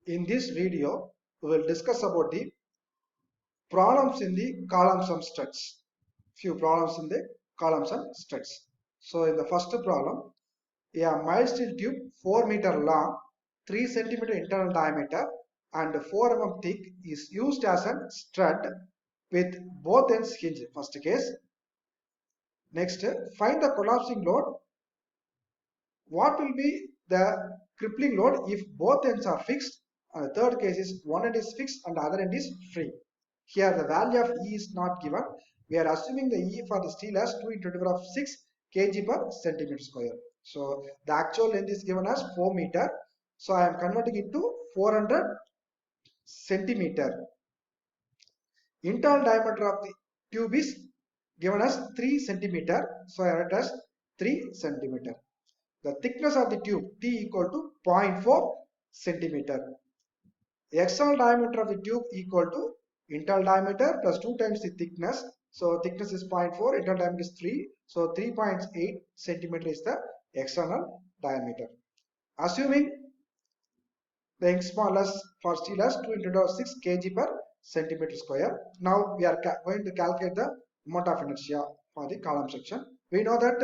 In this video, we will discuss about the problems in the columns and struts. Few problems in the columns and struts. So in the first problem, a mild steel tube 4 meter long, 3 centimeter internal diameter and 4 mm thick is used as a strut with both ends hinged. First case. Next, find the collapsing load. What will be the crippling load if both ends are fixed? And the third case is one end is fixed and the other end is free. Here the value of E is not given. We are assuming the E for the steel as 2 into 10 to the power of 6 kg per centimeter square. So the actual length is given as 4 meter. So I am converting it to 400 centimeter. Internal diameter of the tube is given as 3 centimeter. So I write as 3 centimeter. The thickness of the tube T equal to 0.4 centimeter. The external diameter of the tube equal to internal diameter plus 2 times the thickness. So thickness is 0.4, internal diameter is 3. So 3.8 centimeter is the external diameter. Assuming the Young's modulus for steel as 2 into 10 to the power of 6 kg per centimeter square. Now we are going to calculate the moment of inertia for the column section. We know that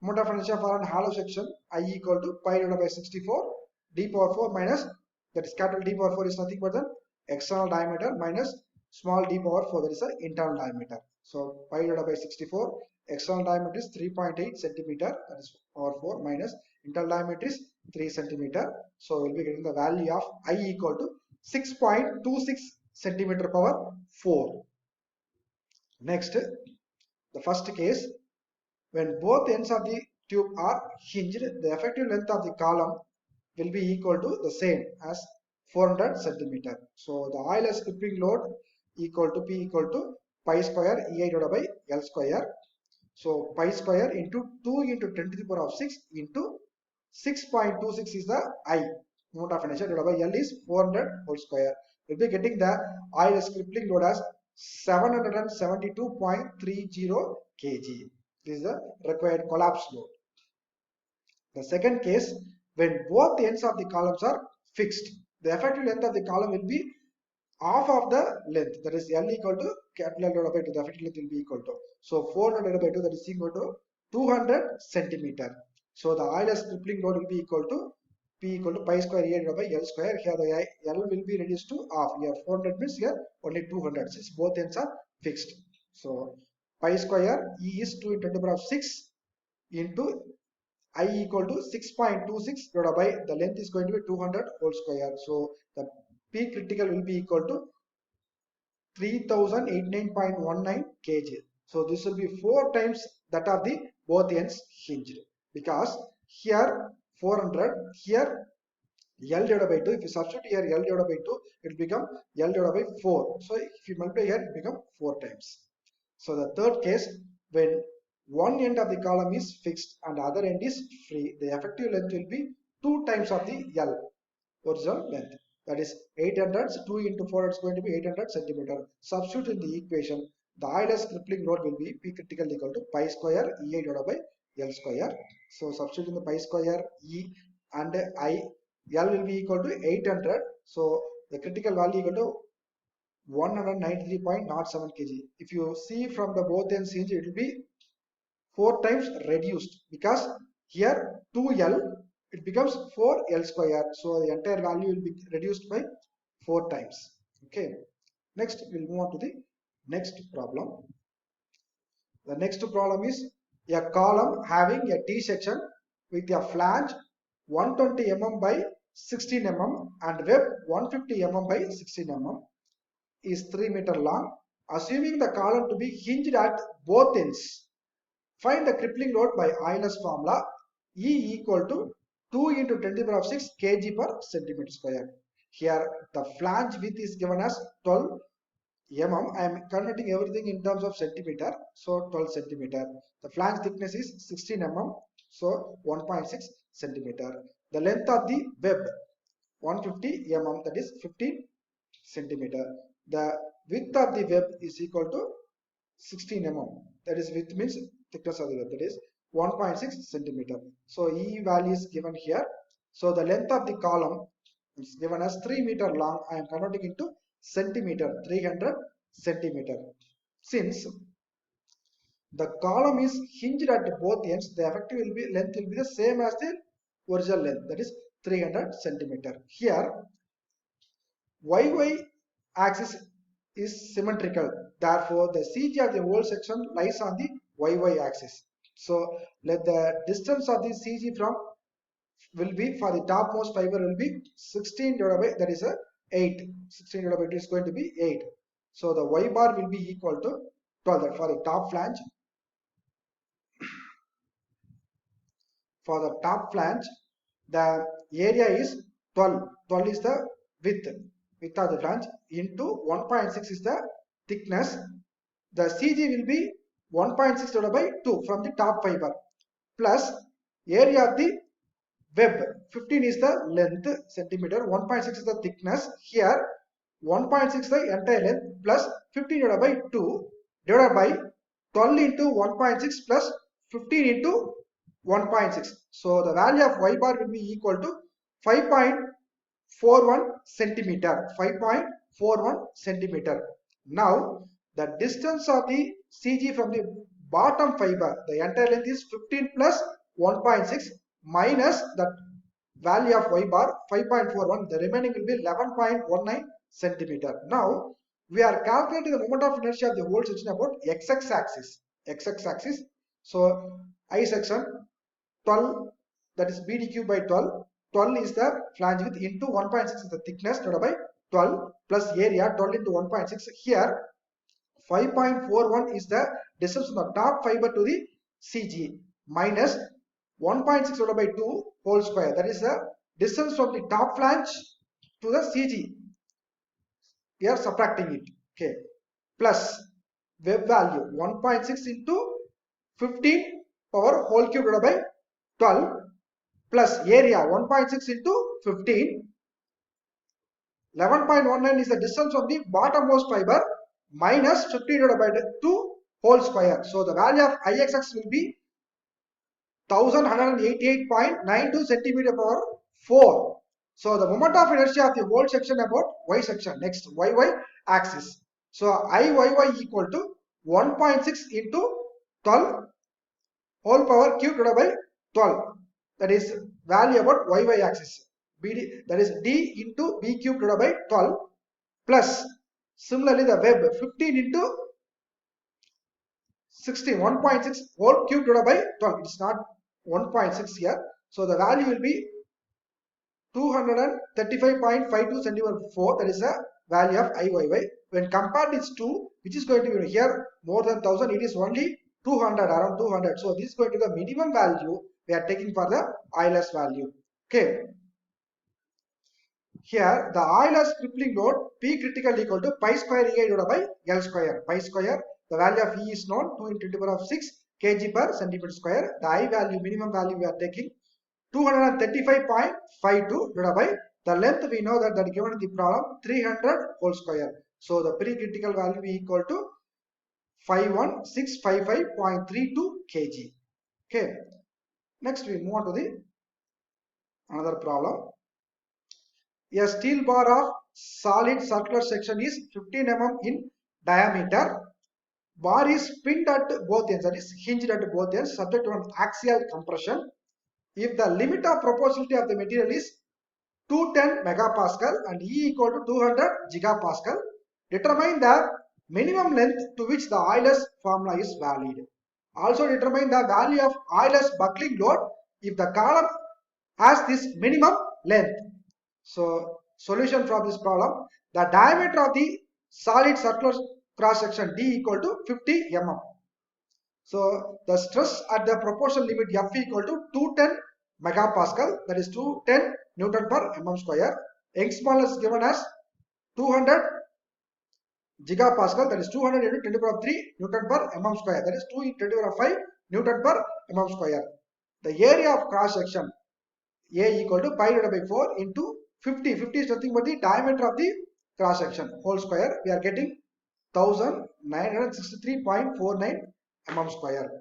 moment of inertia for an hollow section I equal to pi divided by 64 d power 4 minus, that is capital D power 4 is nothing but the external diameter minus small d power 4, that is the internal diameter. So pi divided by 64, external diameter is 3.8 centimeter, that is power 4 minus internal diameter is 3 centimeter. So we'll be getting the value of I equal to 6.26 centimeter power 4. Next, the first case, when both ends of the tube are hinged, the effective length of the column will be equal to the same as 400 centimeter. So the Euler's crippling load equal to P equal to pi square EI divided by L square. So pi square into 2 into 10 to the power of 6 into 6.26 is the I. Moment of inertia divided by L is 400 whole square. We'll be getting the Euler's crippling load as 772.30 kg. This is the required collapse load. The second case, when both ends of the columns are fixed, the effective length of the column will be half of the length, that is L equal to capital L divided by 2, the effective length will be equal to. So 400 divided by 2, that is equal to 200 centimeter. So the Euler's crippling load will be equal to P equal to pi square E divided by L square. Here the L will be reduced to half. Here 400 means here only 200 since both ends are fixed. So pi square E is 2 into 10 to the power of 6 into I equal to 6.26 divided by the length is going to be 200 whole square. So the P critical will be equal to 3089.19 kg. So this will be 4 times that of the both ends hinged, because here 400, here L divided by 2. If you substitute here L divided by 2, it will become L divided by 4. So if you multiply here, it become 4 times. So the third case, when one end of the column is fixed and the other end is free, the effective length will be 2 times of the L original length. That is 800, 2 into 400 is going to be 800 centimeter. Substitute in the equation, the Euler's crippling load will be P critical equal to pi square EI divided by L square. So substitute in the pi square E and I, L will be equal to 800. So the critical value equal to 193.07 kg. If you see from the both ends hinge, it will be 4 times reduced, because here 2L, it becomes 4L square. So the entire value will be reduced by 4 times. Okay. Next, we'll move on to the next problem. The next problem is a column having a T section with a flange 120 mm by 16 mm and web 150 mm by 16 mm is 3 meter long. Assuming the column to be hinged at both ends, find the crippling load by Euler's formula. E equal to 2 into 10 to the power of 6 kg per centimeter square. Here the flange width is given as 12 mm. I am converting everything in terms of centimeter. So 12 centimeter. The flange thickness is 16 mm. So 1.6 centimeter. The length of the web 150 mm, that is 15 centimeter. The width of the web is equal to 16 mm. That is width means thickness of the web, that is 1.6 centimeter. So E value is given here. So the length of the column It's given as 3 meter long. I am converting into centimeter, 300 centimeter. Since the column is hinged at both ends, the effective length will be the same as the original length, that is 300 centimeter. Here YY axis is symmetrical, therefore the CG of the whole section lies on the YY axis. So let the distance of the CG from will be for the topmost fiber will be 16 divided by, that is a 8. 16 divided by 8 is going to be 8. So the Y bar will be equal to 12. That for the top flange. For the top flange, the area is 12. 12 is the width of the flange into 1.6 is the thickness. The CG will be 1.6 divided by 2 from the top fiber plus area of the web. 15 is the length centimeter, 1.6 is the thickness. Here 1.6 the entire length plus 15 divided by 2 divided by 12 into 1.6 plus 15 into 1.6. So the value of Y bar will be equal to 5.41 centimeter. 5.41 centimeter. Now the distance of the CG from the bottom fiber, the entire length is 15 plus 1.6 minus the value of Y bar 5.41. The remaining will be 11.19 centimeter. Now we are calculating the moment of inertia of the whole section about x axis. So I section 12, that is BDQ by 12. 12 is the flange width into 1.6 is the thickness divided by 12 plus area 12 into 1.6. Here 5.41 is the distance from the top fiber to the CG minus 1.6 divided by 2 whole square, that is the distance from the top flange to the CG. We are subtracting it, okay, plus web value 1.6 into 15 power whole cube divided by 12 plus area 1.6 into 15. 11.19 is the distance from the bottommost fiber minus 15 divided by 2 whole square. So the value of Ixx will be 1188.92 centimeter power 4. So the moment of inertia of the whole section about Y section. Next, YY axis. So Iyy equal to 1.6 into 12 whole power cube divided by 12. That is value about YY axis. BD, that is D into B cube divided by 12 plus similarly the web 15 into 16, 1.6 whole cube divided by 12. It's not 1.6 here. So the value will be 235.52 centimeter 4. That is the value of Iyy. When compared with 2, which is going to be here more than 1000, it is only 200, around 200. So this is going to be the minimum value we are taking for the Euler's value. Okay. Here the Euler's crippling load P critical equal to pi square EI divided by L square. Pi square, the value of E is known, 2 into 10 to the power of 6 kg per centimeter square. The I value, minimum value we are taking 235.52 divided by the length. We know that given in the problem 300 whole square. So the pre-critical value will be equal to 51655.32 kg. Okay. Next we move on to the another problem. A steel bar of solid circular section is 15 mm in diameter. Bar is pinned at both ends, that is hinged at both ends, subject to an axial compression. If the limit of proportionality of the material is 210 megapascal and E equal to 200 gigapascal, determine the minimum length to which the Euler's formula is valid. Also determine the value of Euler's buckling load if the column has this minimum length. So solution for this problem, the diameter of the solid circular cross section D equal to 50 mm. So the stress at the proportional limit F equal to 210 megapascal, that is 210 Newton per mm square. Young's modulus is given as 200 gigapascal, that is 200 into 10 to the power of 3 Newton per mm square, that is 2 into 10 to the power of 5 Newton per mm square. The area of cross section A equal to pi divided by 4 into 50. 50 is nothing but the diameter of the cross section whole square. We are getting 1963.49 mm square.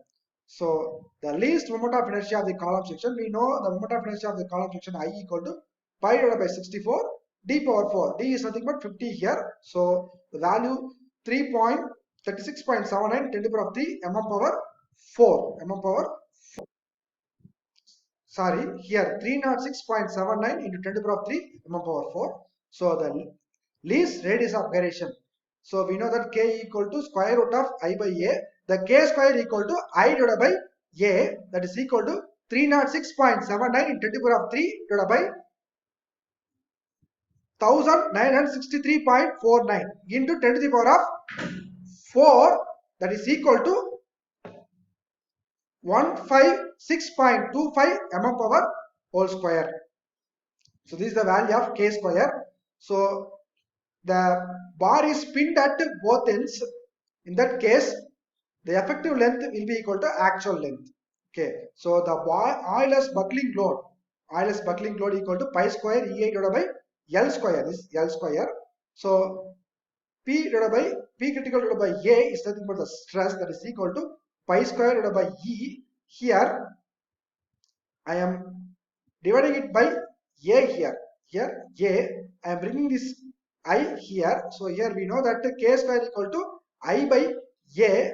So the least moment of inertia of the column section, we know the moment of inertia of the column section I equal to pi divided by 64 d power 4. D is nothing but 50 here. So the value 3.36.79 10 to the power of 3 mm power 4 mm power. Sorry, here 306.79 into 10 to the power of 3 mm power 4. So the least radius of gyration. So we know that k equal to square root of I by a. The k square equal to I divided by a, that is equal to 306.79 into 10 to the power of 3 divided by 1963.49 into 10 to the power of 4, that is equal to 156.25 mm power whole square. So this is the value of k square. So the bar is pinned at both ends. In that case, the effective length will be equal to actual length. Okay. So the Euler's buckling load equal to pi square EI divided by L square. This is L square. So P critical divided by A is nothing but the stress, that is equal to pi square divided by E. Here I am dividing it by A here. Here A, I am bringing this I here. So here we know that k square equal to I by A.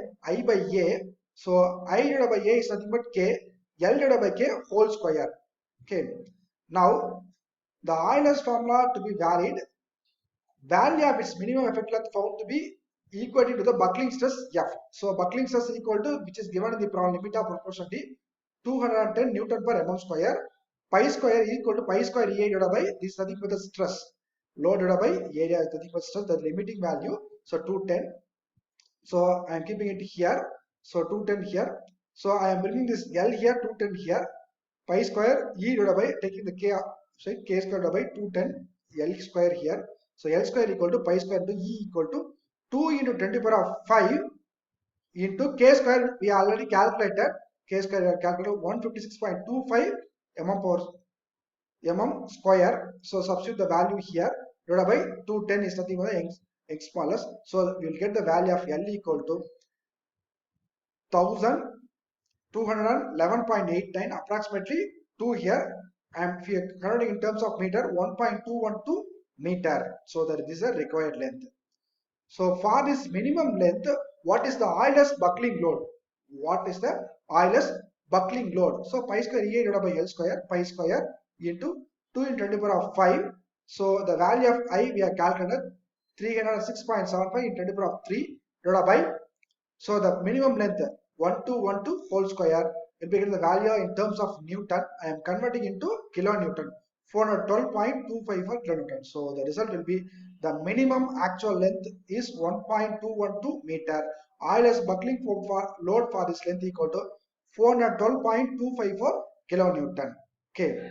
So I divided by A is nothing but k. L divided by k whole square. Okay. Now the Euler's formula to be valid, value of its minimum effect length found to be equating to the buckling stress F. So buckling stress equal to, which is given in the problem limit of proportionality, 210 Newton per mm square. Pi square equal to pi square EI divided by this is nothing but the stress. Load divided by area is nothing but stress, the limiting value. So 210. So I am keeping it here. So 210 here. So I am bringing this L here, 210 here. Pi square E divided by taking the k, sorry, k square divided by 210 L square here. So L square equal to pi square into E equal to 2 into 10 to the power of 5 into k square. We already calculated k square, we have calculated 156.25 mm power mm square. So substitute the value here, divided by 210 is nothing but the x smallest. So we will get the value of L equal to 1211.89, approximately 2 here. And if we are converting in terms of meter, 1.212 meter. So that this is a required length. So for this minimum length, what is the Euler's buckling load? What is the Euler's buckling load? So pi square EI divided by L square, pi square into 2 into 10 to the power of 5. So the value of I we have calculated 306.75 into 10 to the power of 3 divided by, so the minimum length 1212 whole square will be given the value in terms of Newton. I am converting into kilonewton, 412.254 kilonewton. So the result will be the minimum actual length is 1.212 meter. Euler's buckling load for this length equal to 412.254 kilonewton. Okay.